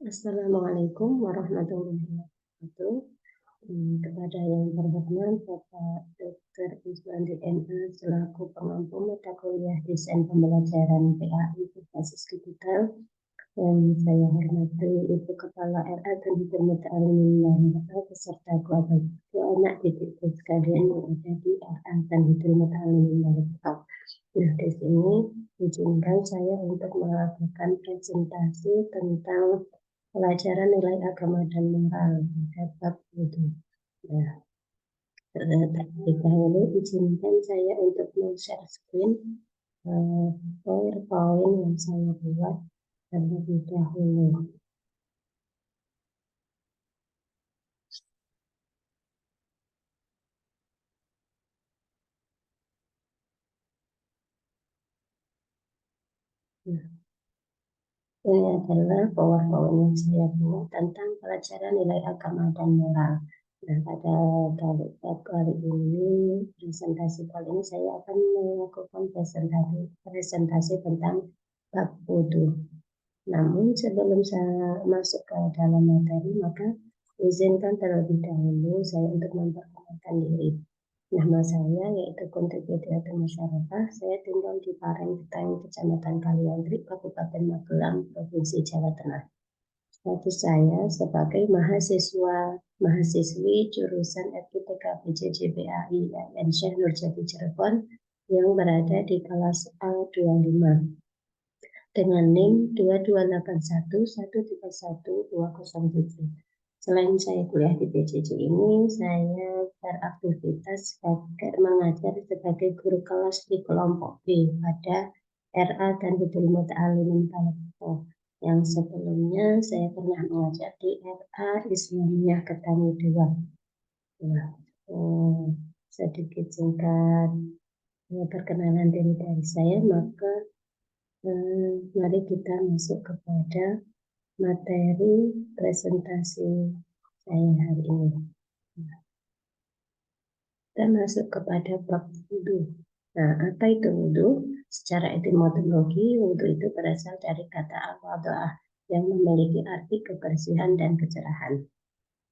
Assalamualaikum warahmatullahi wabarakatuh. Kepada yang terhormat Bapak Dr. Iswandi MA selaku pengampu mata kuliah desain pembelajaran PAI berbasis digital, yang saya hormati Ibu Kepala RA dan Ibu Muta'alimin beserta keluarga anak didik sekalian yang ada di RA dan Ibu Muta'alimin. Nah, di sini izinkan saya untuk melakukan presentasi tentang pelajaran nilai agama dan moral pada bab itu. Nah, terlebih dahulu izinkan saya untuk men-share screen PowerPoint yang saya buat terlebih dahulu. Nah, ini adalah PowerPoint yang saya buat tentang pelajaran nilai agama dan moral. Nah, pada kali ini, presentasi kali ini saya akan melakukan presentasi tentang bab wudhu. Namun sebelum saya masuk ke dalam materi, maka izinkan terlebih dahulu saya untuk memperkenalkan diri. Nama saya yaitu Kunti Fitriyatul Musharrafah. Saya tinggal di Parenggetang, Kecamatan Kaliandri, Kabupaten Magelang, Provinsi Jawa Tengah. Status saya sebagai mahasiswi jurusan Epiteka PJJ-PAI IAIN Syekh Nurjati Cirebon yang berada di kelas A25 dengan NIM 22811313107. Selain saya kuliah di PJJ ini, saya beraktivitas sebagai mengajar sebagai guru kelas di kelompok B pada RA dan Hidul Muta'alimin Palopo. Yang sebelumnya saya pernah mengajar di RA Islamiyah Ketani 2. Nah, sedikit singkat perkenalan diri dari saya, maka mari kita masuk kepada materi presentasi saya hari ini. Kita masuk kepada bab wudhu. Nah, apa itu wudhu? Secara etimologi, wudhu itu berasal dari kata al-wada'ah yang memiliki arti kebersihan dan kecerahan.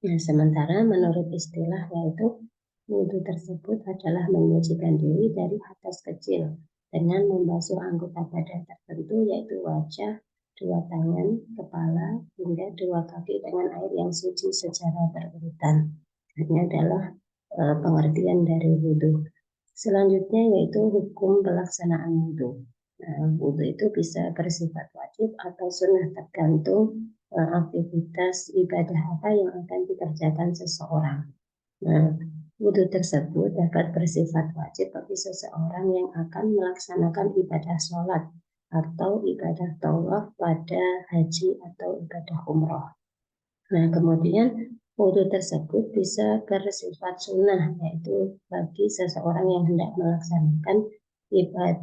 Nah, sementara menurut istilah yaitu wudhu tersebut adalah menyucikan diri dari hadas kecil dengan membasuh anggota badan tertentu yaitu wajah, dua tangan, kepala, hingga dua kaki dengan air yang suci secara berurutan. Ini adalah pengertian dari wudhu. Selanjutnya yaitu hukum pelaksanaan wudhu. Wudhu itu bisa bersifat wajib atau sunnah tergantung aktivitas ibadah apa yang akan dikerjakan seseorang. Nah, wudhu tersebut dapat bersifat wajib bagi seseorang yang akan melaksanakan ibadah sholat atau ibadah tawaf pada haji atau ibadah umroh. Nah, kemudian wudhu tersebut bisa bersifat sunnah, yaitu bagi seseorang yang hendak melaksanakan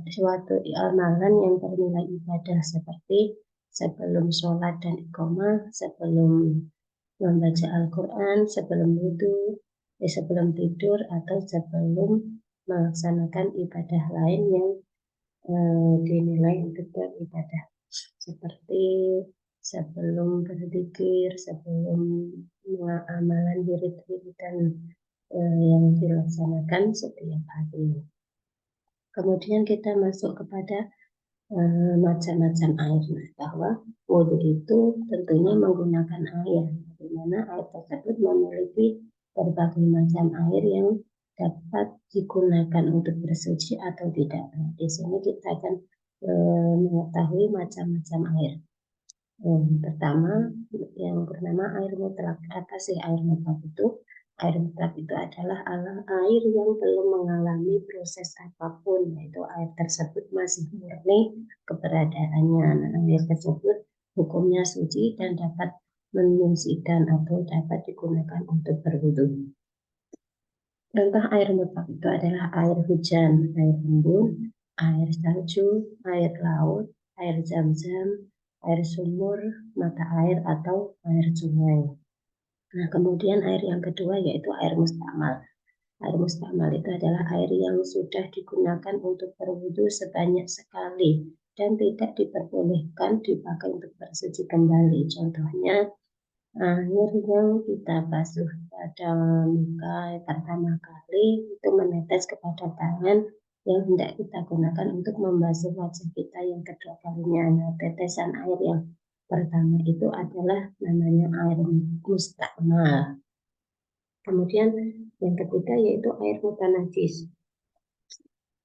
suatu amalan yang bernilai ibadah seperti sebelum sholat dan iqamah, sebelum membaca Al-Quran, sebelum wudhu, sebelum tidur, atau sebelum melaksanakan ibadah lain yang dinilai untuk beribadah, seperti sebelum berzikir, sebelum amalan wirid-wiridan yang dilaksanakan setiap hari. Kemudian kita masuk kepada macam-macam air, bahwa wudhu itu tentunya menggunakan air, di mana air tersebut memiliki berbagai macam air yang dapat digunakan untuk bersuci atau tidak. Nah, di sini kita akan mengetahui macam-macam air. Pertama, yang bernama air mutlak. Apa sih air mutlak itu? Air mutlak itu adalah air yang belum mengalami proses apapun, yaitu air tersebut masih murni keberadaannya. Nah, air tersebut hukumnya suci dan dapat menyucikan atau dapat digunakan untuk berwudu. Contoh air mutlak itu adalah air hujan, air embun, air salju, air laut, air zam-zam, air sumur, mata air atau air sungai. Nah, kemudian air yang kedua yaitu air mustamal. Air mustamal itu adalah air yang sudah digunakan untuk berwudu sebanyak sekali dan tidak diperbolehkan dipakai untuk bersuci kembali. Contohnya, air yang kita basuh pada muka pertama kali itu menetes kepada tangan yang hendak kita gunakan untuk membasuh wajah kita yang kedua kalinya. Nah, tetesan air yang pertama itu adalah namanya air mustakmal. Kemudian yang ketiga yaitu air mutanajis.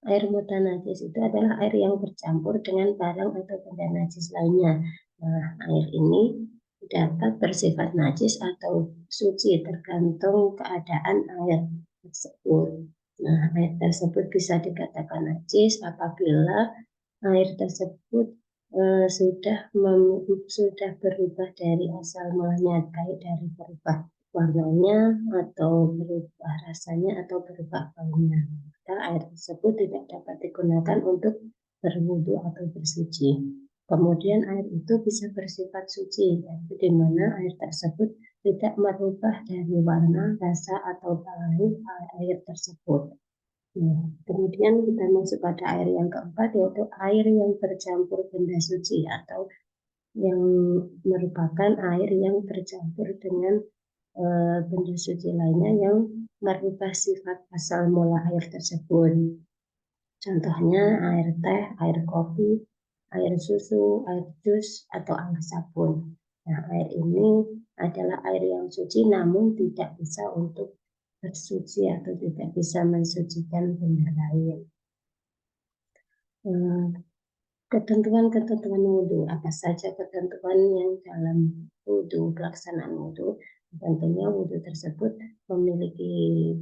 Air mutanajis itu adalah air yang bercampur dengan barang atau benda najis lainnya. Nah, air ini dapat bersifat najis atau suci tergantung keadaan air tersebut. Nah, air tersebut bisa dikatakan najis apabila air tersebut sudah berubah dari asal mulanya, baik dari berubah warnanya atau berubah rasanya atau berubah baunya. Maka air tersebut tidak dapat digunakan untuk berwudu atau bersuci. Kemudian air itu bisa bersifat suci, yaitu di mana air tersebut tidak merubah dari warna, rasa atau bau air tersebut. Nah, kemudian kita masuk pada air yang keempat, yaitu air yang bercampur benda suci atau yang merupakan air yang bercampur dengan benda suci lainnya yang merubah sifat asal mula air tersebut. Contohnya air teh, air kopi, air susu, air jus, atau air sabun. Nah, air ini adalah air yang suci namun tidak bisa untuk bersuci atau tidak bisa mensucikan benda lain. Ketentuan-ketentuan wudhu, apa saja ketentuan yang dalam wudhu, pelaksanaan wudhu? Tentunya wudhu tersebut memiliki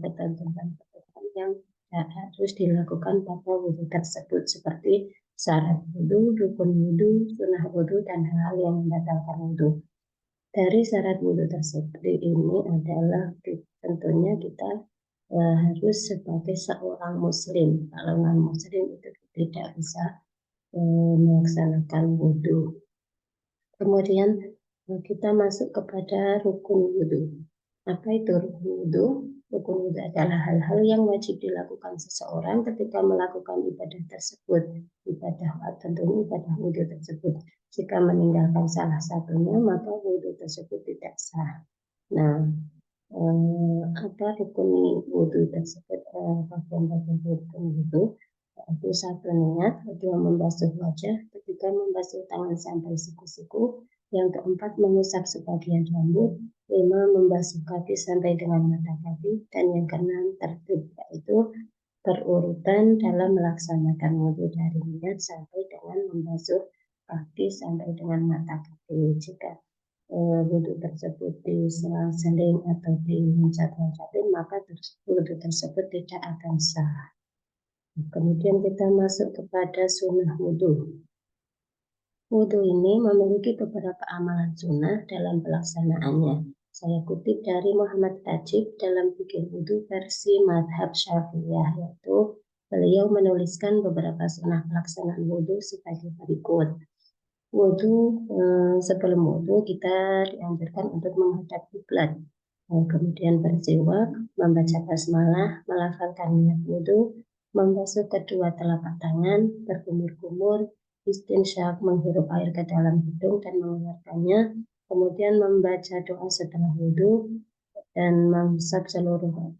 ketentuan-ketentuan yang harus dilakukan pada wudhu tersebut, seperti syarat wudhu, rukun wudhu, sunnah wudhu, dan hal-hal yang membatalkan wudhu. Dari syarat wudhu tersebut ini adalah tentunya kita harus sebagai seorang muslim. Kalau non-muslim itu tidak bisa melaksanakan wudhu. Kemudian kita masuk kepada rukun wudhu. Apa itu rukun wudhu? Rukun wudhu adalah hal-hal yang wajib dilakukan seseorang ketika melakukan ibadah tersebut. Tentunya ibadah wudhu tersebut. Jika meninggalkan salah satunya, maka wudhu tersebut tidak sah. Nah, apa rukun wudhu tersebut? Bagian-bagian rukun wudhu. Yaitu satu niat, kedua membasuh wajah, ketiga membasuh tangan sampai siku-siku, yang keempat mengusap sebagian rambut, lima membasuh kaki sampai dengan mata kaki, dan yang keenam tertib, yaitu berurutan dalam melaksanakan wudhu dari niat sampai dengan membasuh kaki sampai dengan mata kaki. Jika wudhu tersebut diselang-seling atau diloncat-loncatin, maka wudhu tersebut tidak akan sah. Kemudian kita masuk kepada sunnah wudhu. Wudhu ini memiliki beberapa amalan sunnah dalam pelaksanaannya. Saya kutip dari Muhammad Tajib dalam Fikih Wudhu versi Madhab Syafi'iyah, yaitu beliau menuliskan beberapa sunnah pelaksanaan wudhu sebagai berikut. Wudhu, sebelum wudhu kita dianjurkan untuk menghadap kiblat. Kemudian bersiwak, membaca basmalah, melafalkan niat wudhu, membasuh kedua telapak tangan, berkumur-kumur, istinsyak, menghirup air ke dalam hidung dan mengeluarkannya, kemudian membaca doa setelah wudhu, dan mengusap seluruh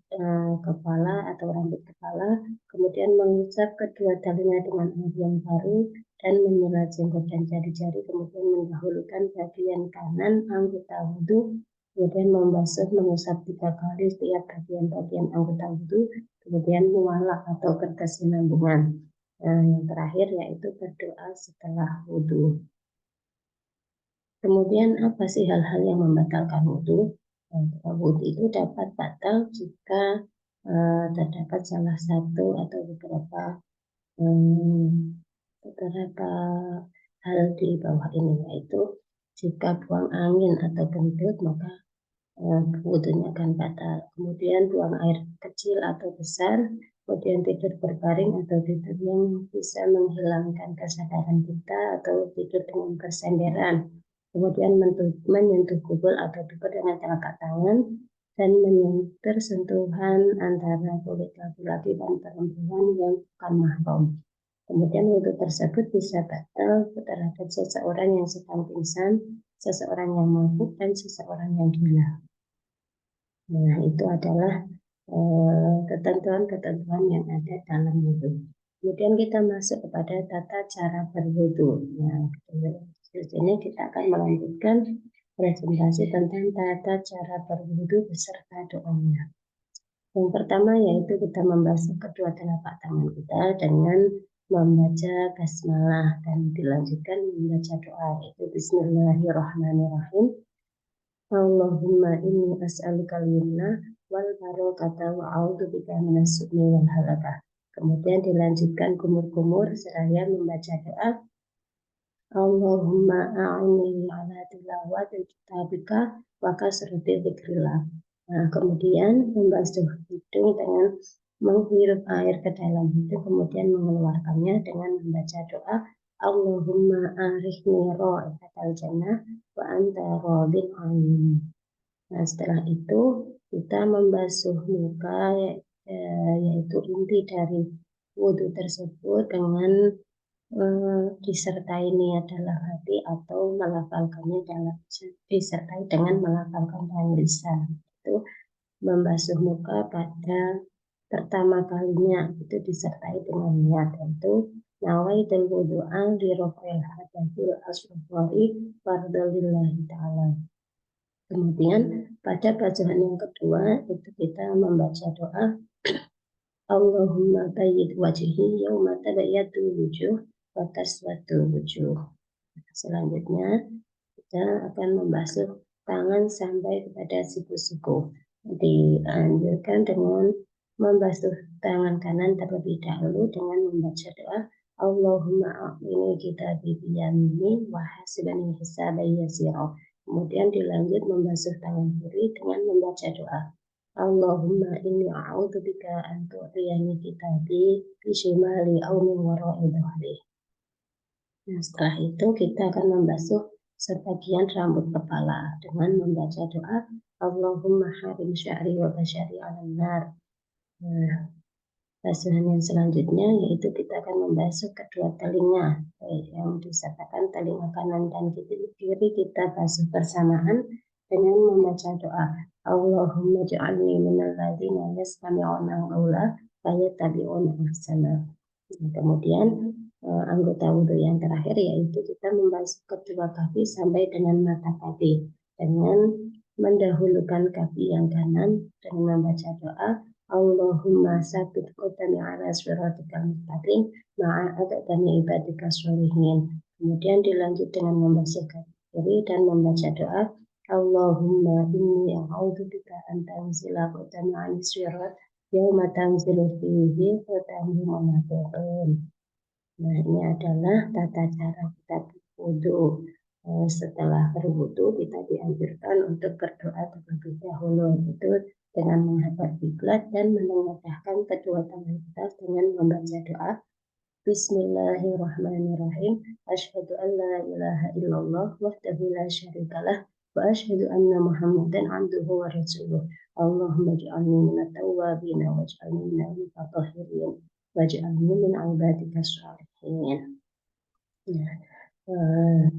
kepala atau rambut kepala, kemudian mengusap kedua telinga dengan air yang baru, dan menyilat jenggot dan jari-jari, kemudian mendahulukan bagian kanan anggota wudhu, kemudian membasuh mengusap 3 kali setiap bagian-bagian anggota wudhu, kemudian mualak atau berkesinambungan. Yang terakhir yaitu berdoa setelah wudhu. Kemudian apa sih hal-hal yang membatalkan wudhu? Wudhu itu dapat batal jika terdapat salah satu atau beberapa hal di bawah ini, yaitu jika buang angin atau kentut maka wudhunya akan batal. Kemudian buang air kecil atau besar, kemudian tidur berbaring atau tidur yang bisa menghilangkan kesadaran kita atau tidur dengan bersenderan, kemudian menyentuh kubul atau dubur dengan telapak tangan, dan menyentuh sentuhan antara kulit laki-laki dan perempuan yang bukan mahram. Kemudian wudhu tersebut bisa batal terhadap seseorang yang sedang pingsan, seseorang yang mabuk, dan seseorang yang gila. Nah, itu adalah ketentuan-ketentuan yang ada dalam wudhu. Kemudian kita masuk kepada tata cara berwudhu. Nah, di sini kita akan melanjutkan presentasi tentang tata cara berwudhu beserta doanya. Yang pertama yaitu kita membasuh kedua telapak tangan kita dengan membaca basmalah dan dilanjutkan membaca doa yaitu Bismillahirrahmanirrahim. Allahumma inni as'aluka al-yumna wal barokata wa a'udzubika minas su'mi wal halakah. Kemudian dilanjutkan kumur-kumur seraya membaca doa Allahumma a'inni ala tilawati kitabika wa kasrati dzikrillah. Nah, kemudian membasuh hidung dengan menghirup air ke dalam hidung, kemudian mengeluarkannya dengan membaca doa Allahumma arihni ra'ihatal jannah wa anta radin anni. Nah, setelah itu kita membasuh muka yaitu inti dari wudhu tersebut dengan disertai niat dalam hati atau melafalkannya disertai dengan melafalkan dengan lisan. Itu membasuh muka pada pertama kalinya itu disertai dengan niat, yaitu nawaitul wudu'a li raf'il hadathil asghari fardalillahi ta'ala. Kemudian pada bacaan yang kedua itu kita membaca doa Allahumma bayyid wajhi yauma tabayyadu wujuh wa taswaddu wujuh. Selanjutnya kita akan membasuh tangan sampai kepada siku-siku. Dianjurkan dengan membasuh tangan kanan terlebih dahulu dengan membaca doa Allahumma a'ini kitabi biyamini wa hasibani hisaban yasira. Kemudian dilanjut membasuh tangan kiri dengan membaca doa Allahumma inni a'udzubika an tu'tiyani kitabi bishimali aw min wara'i dhahri. Nah, setelah itu kita akan membasuh sebagian rambut kepala dengan membaca doa Allahumma harim sya'ri wa basyari 'alan nar. Nah, basuhan yang selanjutnya yaitu kita akan membasuh kedua telinga yang disatakan telinga kanan dan kiri kita basuh bersamaan dengan membaca doa Allahumma ja'alni minal ladzina yastami'una al-qawla fayattabi'una ahsana. Kemudian anggota wudhu yang terakhir yaitu kita membasuh kedua kaki sampai dengan mata kaki dengan mendahulukan kaki yang kanan dengan membaca doa Allahumma sabit qadami ala siratikal mustaqim ma'a adadani ibadika sholihin. Kemudian dilanjut dengan membasuh kaki kiri dan membaca doa Allahumma inni a'udzubika an tanzila qadami ala sirat yauma tanzilu fihi wa tanzilu munafiqun. Nah, ini adalah tata cara kita berwudu. Setelah berwudu kita dianjurkan untuk berdoa terlebih dahulu, itu dengan menghadap kiblat dan menengadahkan kedua tangan kita dengan membaca doa Bismillahirrahmanirrahim. Asyhadu an la ilaha illallah wahdahu la syarikalah wa asyhadu anna Muhammadan abduhu wa rasuluh. Allahumma ij'alni minat tawwabin waj'alni minal mutatahhirin waj'alni min ibadikas sholihin. Ya.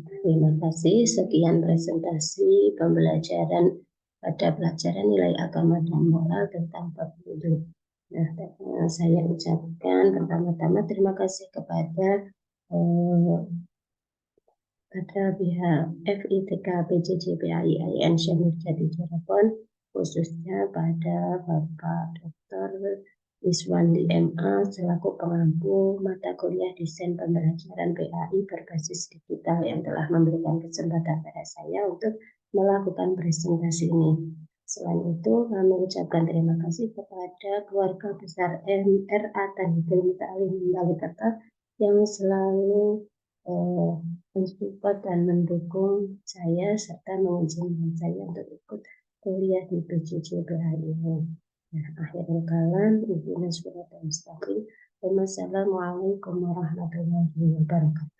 Terima kasih. Sekian presentasi pembelajaran pada pelajaran nilai agama dan moral tentang bab wudu. Nah, saya ucapkan pertama-tama terima kasih kepada pihak FITK PJJ-PAIIN Syekh Nurjati Cirebon, khususnya pada Bapak Dr. Iswandi MA selaku pengampu mata kuliah desain pembelajaran PAI berbasis digital yang telah memberikan kesempatan pada saya untuk melakukan presentasi ini. Selain itu, kami ucapkan terima kasih kepada keluarga besar MRA Tanhidul Muta'alim Balikerta yang selalu mensupport dan mendukung saya serta mengizinkan saya untuk ikut kuliah di PJJ-PAI ini. Nah, akhirul kalam, ihdinas siratal mustaqim. Wassalamualaikum warahmatullahi wabarakatuh.